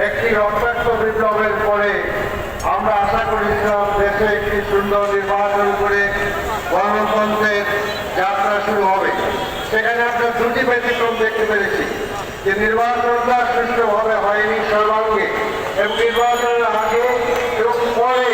একটি রক্তাক্ত বিপ্লবের পরে আমরা আশা করেছিলাম দেশে একটি সুন্দর নির্বাচন করে গণতন্ত্রের যাত্রা শুরু হবে। সেখানে আমরা দুটি ব্যতিক্রম দেখতে পেরেছি যে নির্বাচনটা সুষ্ঠুভাবে হয়নি সর্বাঙ্গে, এবং নির্বাচনের আগে এবং পরে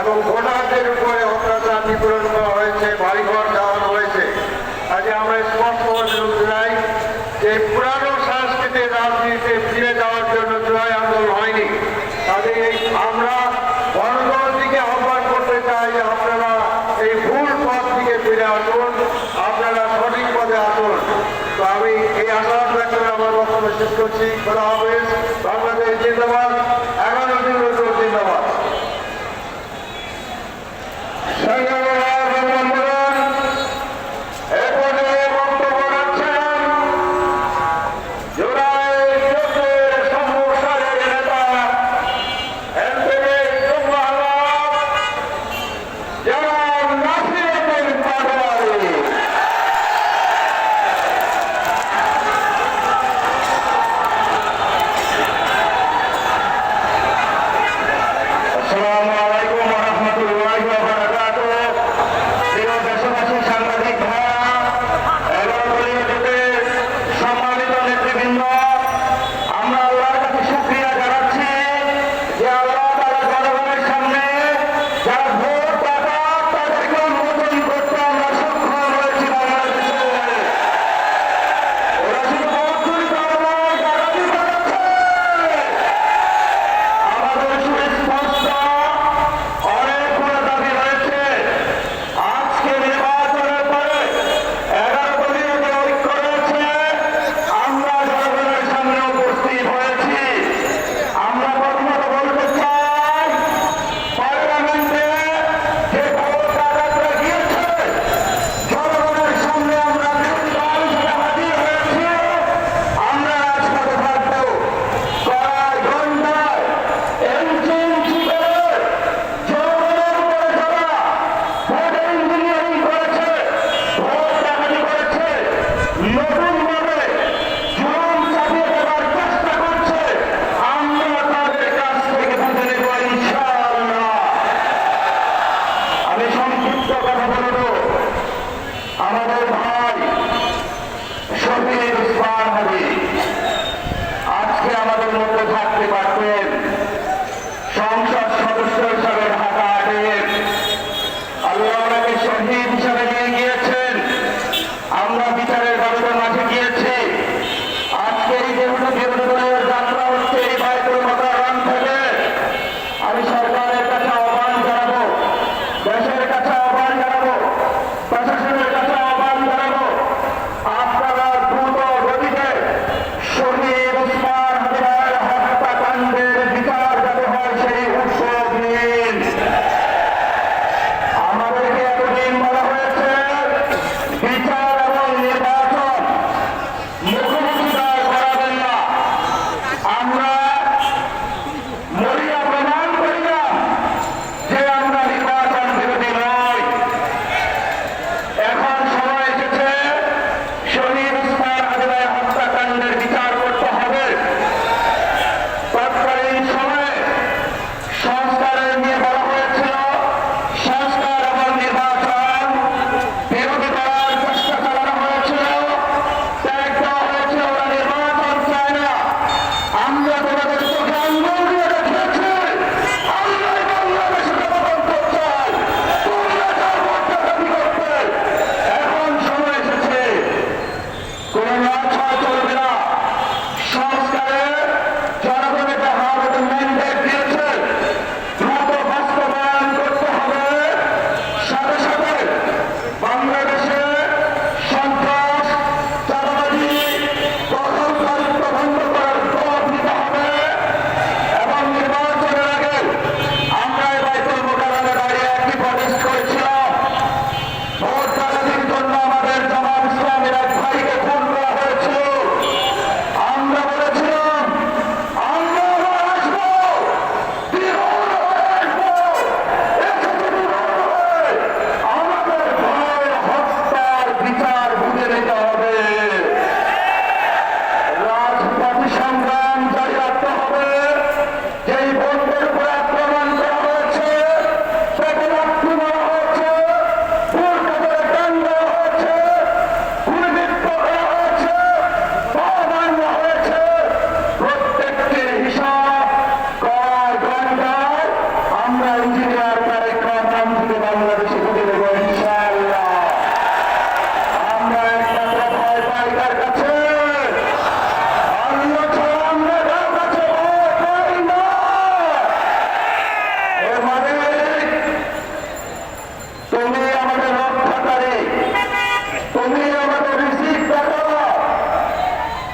এবং ভোটারদের উপরে অত্যাচার নিপীড়ন করা হয়েছে, বাড়িঘর দেওয়ানো হয়েছে। কাজে আমরা স্পষ্টভাবে জানাই যে পুরানো সাংস্কৃতিক রাজনীতিতে ফিরে যাওয়ার জন্য জুলাই আন্দোলন হয়নি। কাজে আমরা গণতন্ত্রকে আহ্বান করতে চাই যে আপনারা এই ভুল পথ থেকে ফিরে আসুন, আপনারা সঠিক পথে আসুন। তো আমি এই আশা ব্যক্ত করে আমার বক্তব্য শেষ করছি। খোদা হাফেজ। বাংলাদেশ জিন্দাবাদ। 11 দিন জিন্দাবাদ। ইঞ্জিনিয়ার তারেক রহমান থেকে বাংলাদেশে ঢুকে দেবো ইনশাআল্লাহ। আমরা একমাত্র ভয় পাই কার কাছে? আল্লাহ ছাড়া আমরা কার কাছে ভয় পাই না। এর মানে তুমি আমাদের রক্ষাকারী, তুমি আমাদের রিজিক দাতা।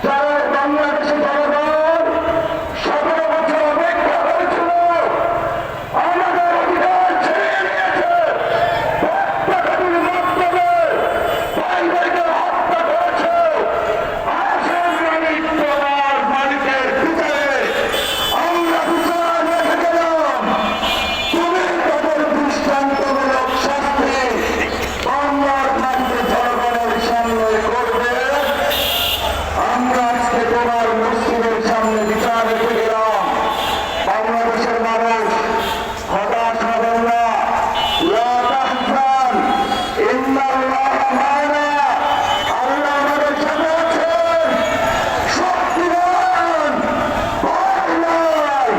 যারা বাংলাদেশে জনগণ 17 বছর অপেক্ষা করেছিল, আমাদের অধিকার ছেড়ে নিয়েছে, হত্যাকারীর মাধ্যমে ভাইদেরকে হত্যা করেছে। আসল মালিক তোমার মালিকের বিচারে আমরা বিচার রেখে গেলাম। তুমি তাদের দৃষ্টান্তমূলক শাস্তি বাংলার মাটিতে জনগণের সামনে করবে। আমরা আজকে তোমার মসজিদের সামনে বিচার রেখে গেলাম। বাংলাদেশের মানুষ হতাশ হবেন না। লা তাহজান, ইন্নাল্লাহা মা'ানা। আল্লাহ আমাদের সাথে আছেন, শক্তিমান, ভয় নাই।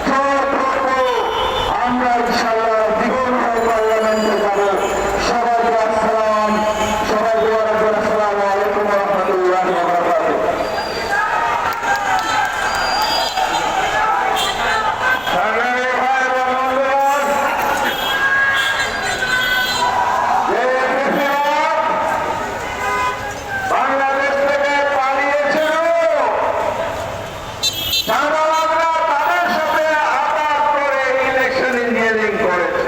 জয় করব, আমরা ইনশাআল্লাহ দ্বিগুণ হয়ে পার্লামেন্টে যাব। সবাইকে আসসালাম, সবাই দোয়া রাখবেন। আসসালামু আলাইকুম ওয়া রাহমাতুল্লাহি ওয়া বারাকাতুহু। সংগ্রামী ভাই ও বন্ধুগণ, যে বেশিরভাগ বাংলাদেশ থেকে পালিয়েছিল, জানোয়াররা তাদের সাথে আঘাত করে ইলেকশন ইঞ্জিনিয়ারিং করেছে।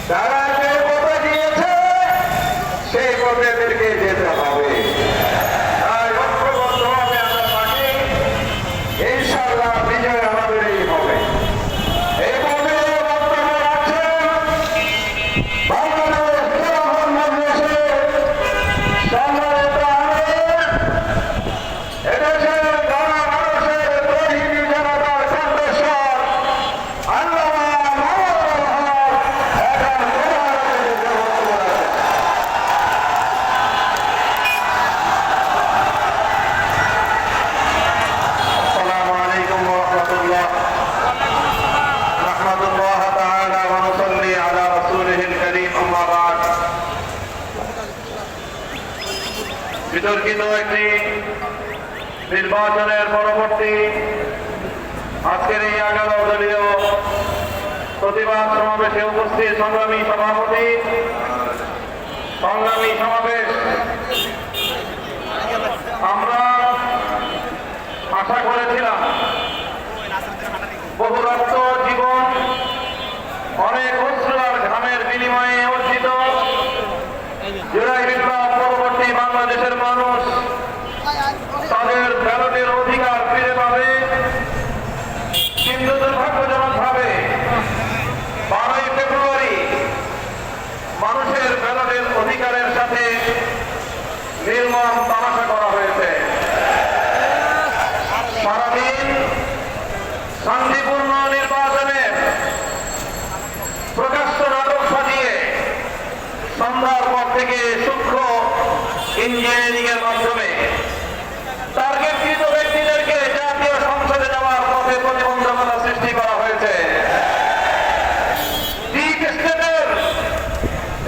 তারা যে পথে গিয়েছে সেই পথে এদেরকে যেতে হবে। তাই ঐক্যবদ্ধভাবে আমরা থাকি, ইনশাআল্লাহ বিজয় আমাদেরই হবে। এই পথে বক্তব্য রাখছেন বাংলাদেশ জনগণ মজলিসের সম্মানিত আমির, এদেশের গণমানুষের তৌহিদি জনতার কণ্ঠস্বর আল্লামা মাওলানা হক এখন মুবারকের বক্তব্য রাখছেন। আসসালামু আলাইকুম ওয়া রাহমাতুল্লাহ। নাহমাদুল্লাহ তাআলা ওয়া নুসাল্লি আলা রাসূলিহিল কারীম, আম্মা বা'দ। বিতর্কিত একটি নির্বাচনের পরবর্তী আজকের এই 11 দলীয় প্রতিবাদ সমাবেশে উপস্থিত সংগ্রামী সভাপতি, সংগ্রামী সমাবেশ, আমরা আশা করেছিলাম বহু রক্ত, জীবন, অনেক অশ্রু আর ঘামের বিনিময়ে অর্জিত জুলাই বিপ্লব পরবর্তী বাংলাদেশের মানুষ তাদের ব্যালটের অধিকার ফিরে পাবে। কিন্তু দুর্ভাগ্যজনকভাবে 12ই ফেব্রুয়ারি মানুষের ব্যালটের অধিকারের সাথে নির্মম তামাশা করা হয়েছে। সারাদিন শান্তিপূর্ণ নির্বাচনের প্রকাশ্য নাটক সাজিয়ে সন্ধ্যার পর থেকে সূক্ষ্ম ইঞ্জিনিয়ারিং এর মাধ্যমে টার্গেটকৃত ব্যক্তিদেরকে জাতীয় সংসদে যাওয়ার পথে প্রতিবন্ধকতা সৃষ্টি করা হয়েছে। ডিপ স্টেটের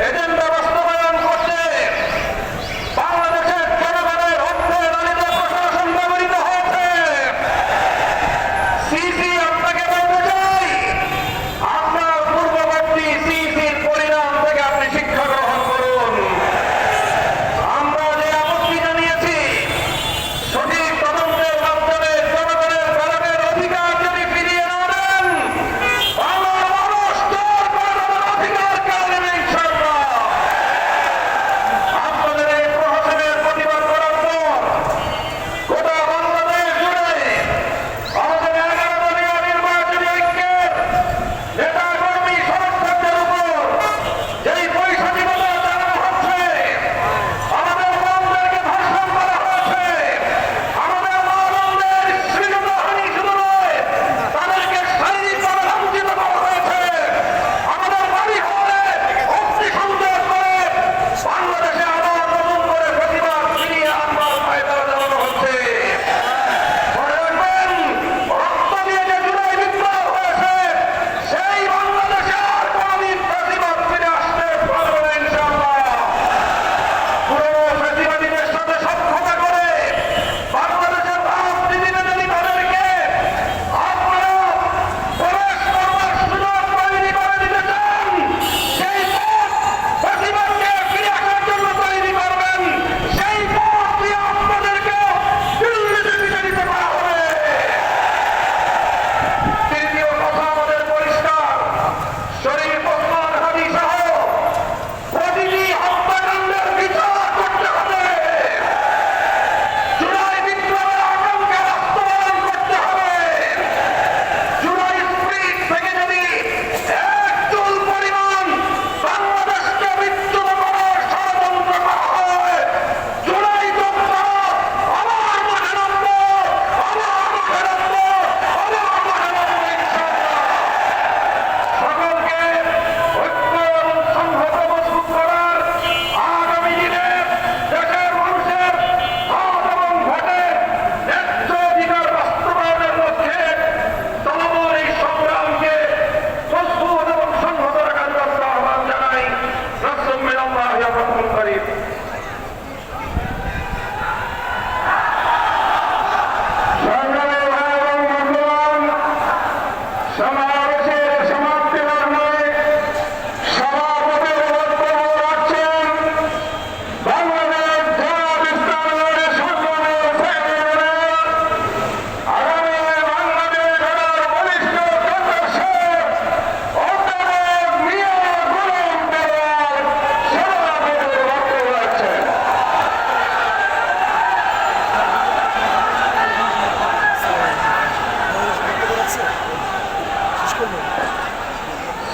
এজেন্ডা বাস্তবায়ন করতে বাংলাদেশের জনগণের অর্থে লালিত প্রশাসন ব্যবহৃত হয়েছে। সিসি আপনাকে বলতে চাই, আপনার পূর্ববর্তী সিসির পরিণাম থেকে আপনি শিক্ষা গ্রহণ করুন। আমরা যে আপত্তি জানিয়েছি সঠিক তদন্তের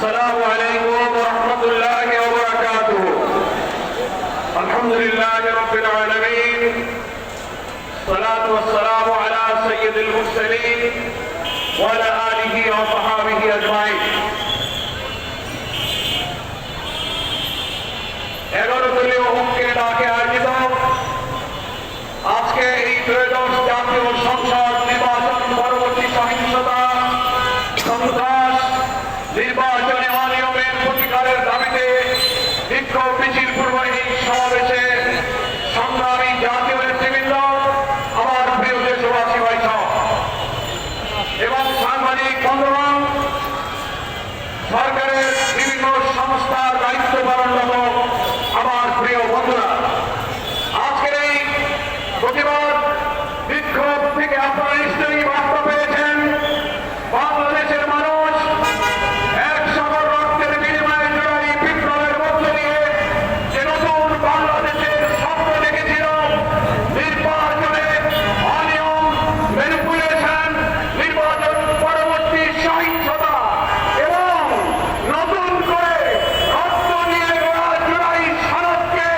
السلام عليكم ورحمة الله وبركاته. الحمد لله رب العالمين، الصلاة والسلام على سيد المرسلين وعلى آله وصحابه أجمعين. 11 দলীয় ঐক্যের ডাকে আয়োজিত আজকে এই ত্রয়োদশ জাতীয় সংসদ নির্বাচন পরবর্তী সহিংসতা, সন্ত্রাস, নির্বাচনে অনিয়মের প্রতিকারের দাবিতে বিক্ষোভ মিছিল পূর্ব এই সমাবেশে সংগ্রামী জাতীয় নেতৃবৃন্দ, আমার প্রিয় দেশবাসী বৈঠক এবং সাংবাদিক বন্ধুগণ, সরকারের বিভিন্ন সংস্থার দায়িত্ব পালনরত আমার প্রিয় বন্ধুরা, আজকের এই প্রতিবাদ বিক্ষোভ থেকে আপনারা নিশ্চয়ই বার্তা পেয়েছেন। বাংলাদেশের মানুষ এক সাগর রক্তের বিনিময়ে জড়াই বিপ্লবের মধ্য দিয়ে যে নতুন বাংলাদেশের স্বপ্ন দেখেছিল, নির্বাচনে অনিয়ম, ম্যানিপুলেশন, নির্বাচন পরবর্তী সহিংসতা এবং নতুন করে রক্ত নিয়ে গড়া জুলাই সনদকে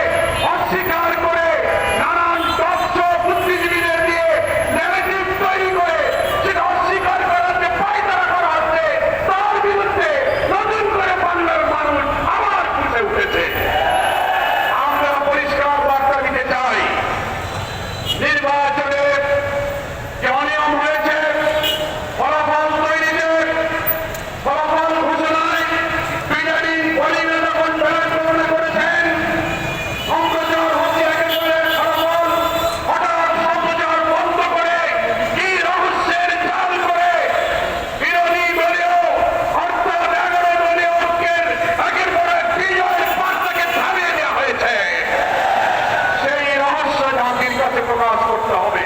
অস্বীকার করে নানান তথ্য বুদ্ধিজীবীদের দিয়ে ন্যারেটিভ তৈরি করে সেটা অস্বীকার করার যে পায়তারা করা হচ্ছে, তার বিরুদ্ধে নতুন করে বাংলার মানুষ আবার ফুটে উঠেছে। আমরা পরিষ্কার বার্তা দিতে চাই, নির্বাচনে যে অনিয়ম হয়েছে, ফলাফল তৈরিতে, ফলাফল ঘোষণায় বিজেপি কর্মীরা যখন প্রচারণা করেছেন, সম্প্রচার হচ্ছে একেবারে ফলাফল, হঠাৎ সম্প্রচার বন্ধ করে কি রহস্যের জাল করে বিরোধী দলীয় অর্থাৎ 11 দলীয় ঐক্যের একের পর এক বিজয়ের বার্তাকে থামিয়ে দেওয়া হয়েছে। সেই রহস্য জাতির কাছে প্রকাশ করতে হবে।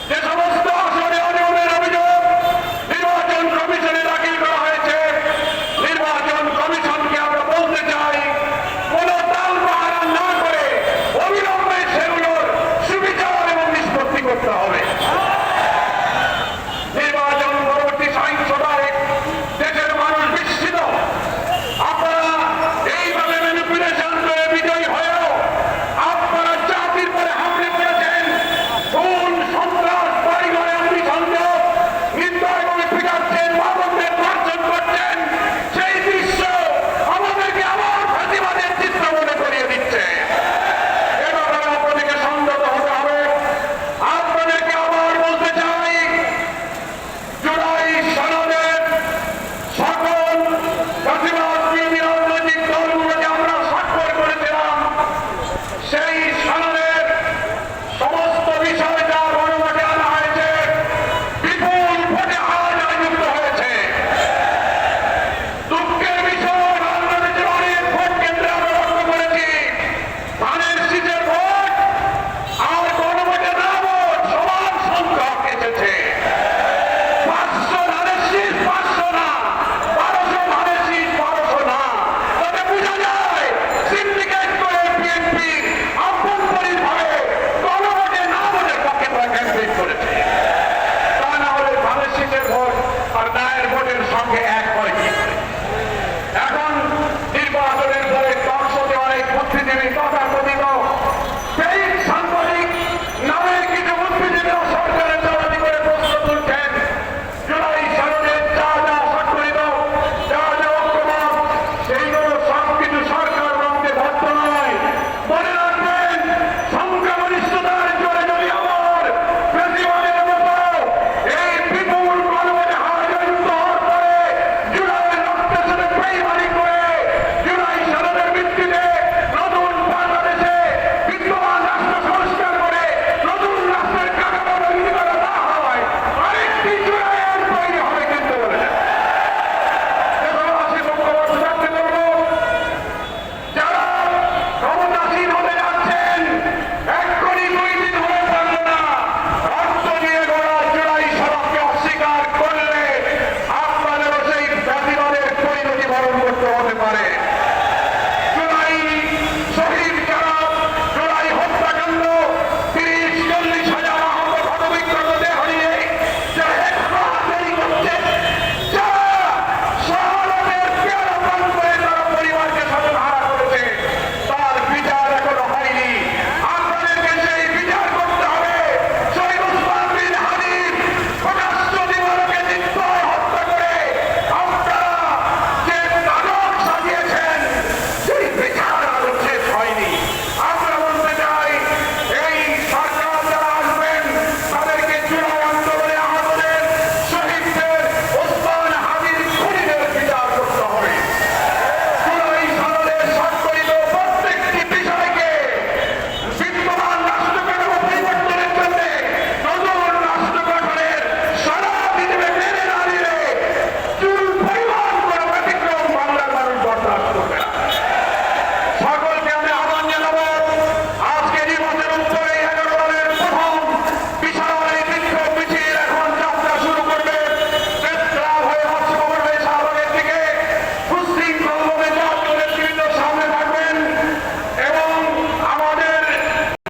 যে সমস্ত আসনে অনিয়মের অভিযোগ নির্বাচন কমিশনে দাখিল করা হয়েছে, নির্বাচন কমিশনকে আমরা বলতে চাই, কোন তালবাহানা না করে অবিলম্বে সেগুলোর সুবিচার এবং নিষ্পত্তি করতে হবে। নির্বাচন পরবর্তী সহিংসতায় দেশের মানুষ বিস্মিত। আপনারা এইভাবে ম্যানিপুলেশন করে বিজয়ী হয়েও আপনারা জাতির পরে হামলে করেছেন, খুন, সন্ত্রাস, বাড়িঘরে অগ্নিসংযোগ, নির্দয় করে পিটাচ্ছেন, মাদকদের ধর্ষণ করছেন। সেই দৃশ্য আমাদেরকে আবার ফাঁসিবাদের চিত্র মনে করিয়ে দিচ্ছে। এ ব্যাপারে আপনাদেরকে সংযত হতে হবে। আপনাদেরকে আবার বলতে চাই, জুলাই সনদের সকল ফাঁসিবাদ বিরোধী রাজনৈতিক দলগুলোকে আমরা স্বাক্ষর করেছিলাম, সেই সনদের সমস্ত বিষয় যা গণভোটে আনা হয়েছে, বিপুল ভোটে আজ আয়োজিত হয়েছে। দুঃখের বিষয়, বাংলাদেশের অনেক ভোট কেন্দ্রে আমরা লক্ষ্য করেছি, ধানের শীষের ভোট আর গণভোটে না ভোট সমান সংখ্যক এসেছে। 500 ধানের শীষ 500 না, 1200 ধানের শীষ 1200 না। তাতে বোঝা যায় সিন্ডিকেট করে বিএনপি আভ্যন্তরীণভাবে গণভোটে না ভোটের পক্ষে তারা ক্যাম্পেইন করেছে। তা না হলে ধানের শীষের ভোট আর নায়ের ভোটের সঙ্গে এক